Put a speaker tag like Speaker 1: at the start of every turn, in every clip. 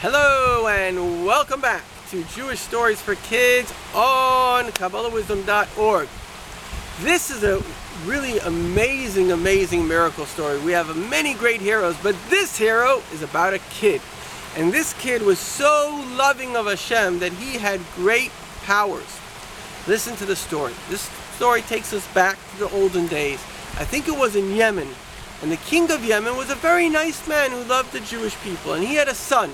Speaker 1: Hello and welcome back to Jewish Stories for Kids on KabbalahWisdom.org. This is a really amazing miracle story. We have many great heroes, but this hero is about a kid. And this kid was so loving of Hashem that he had great powers. Listen to the story. This story takes us back to the olden days. I think it was in Yemen. And the king of Yemen was a very nice man who loved the Jewish people. And he had a son.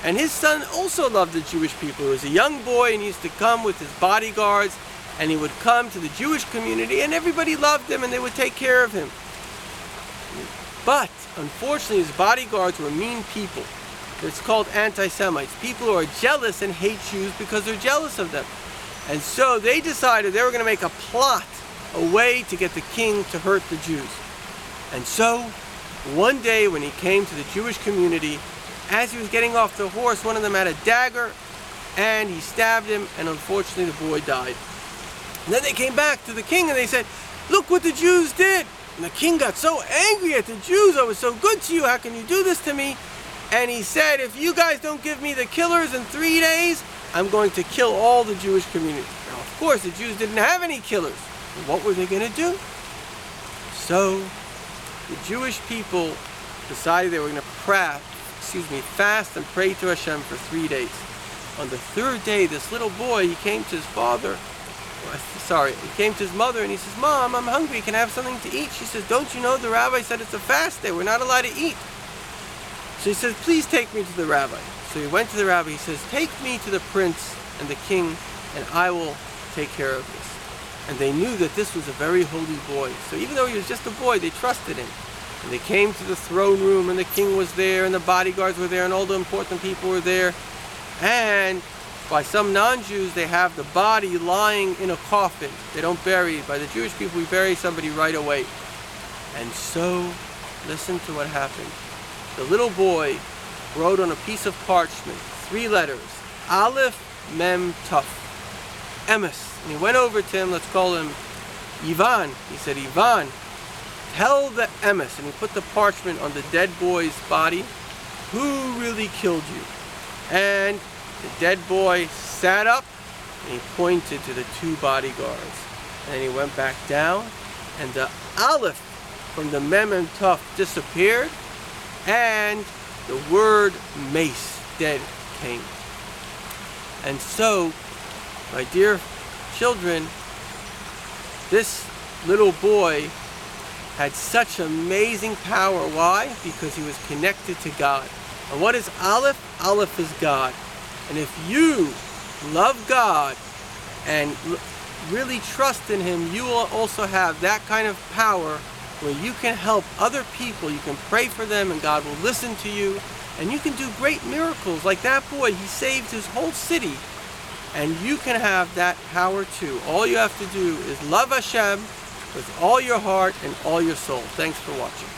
Speaker 1: And his son also loved the Jewish people. He was a young boy and he used to come with his bodyguards, and he would come to the Jewish community and everybody loved him and they would take care of him. But unfortunately his bodyguards were mean people. It's called anti-Semites. People who are jealous and hate Jews because they're jealous of them. And so they decided they were going to make a plot, a way to get the king to hurt the Jews. And so one day when he came to the Jewish community, as he was getting off the horse, one of them had a dagger and he stabbed him, and unfortunately the boy died. And then they came back to the king and they said, "Look what the Jews did." And the king got so angry at the Jews. "I was so good to you, how can you do this to me?" And he said, "If you guys don't give me the killers in 3 days, I'm going to kill all the Jewish community." Now of course the Jews didn't have any killers. What were they going to do? So the Jewish people decided they were going to fast and pray to Hashem for 3 days. On the third day, this little boy, he came to his mother and he says, "Mom, I'm hungry, can I have something to eat?" She says, "Don't you know the rabbi said it's a fast day, we're not allowed to eat." So he says, "Please take me to the rabbi." So he went to the rabbi, he says, "Take me to the prince and the king and I will take care of this." And they knew that this was a very holy boy. So even though he was just a boy, they trusted him. And they came to the throne room and the king was there and the bodyguards were there and all the important people were there. And by some non-Jews, they have the body lying in a coffin. They don't bury it. By the Jewish people, we bury somebody right away. And so, listen to what happened. The little boy wrote on a piece of parchment 3 letters, Aleph, Mem, Tuf, Emes. And he went over to him, let's call him Ivan. He said, "Ivan, tell the Emes," and he put the parchment on the dead boy's body, "who really killed you?" And the dead boy sat up and he pointed to the 2 bodyguards. And then he went back down and the Aleph from the Mem and Tuf disappeared and the word mace, dead, came. And so, my dear children, this little boy had such amazing power. Why? Because he was connected to God. And what is Aleph? Aleph is God. And if you love God and really trust in Him, you will also have that kind of power where you can help other people. You can pray for them and God will listen to you. And you can do great miracles. Like that boy, he saved his whole city. And you can have that power too. All you have to do is love Hashem with all your heart and all your soul. Thanks for watching.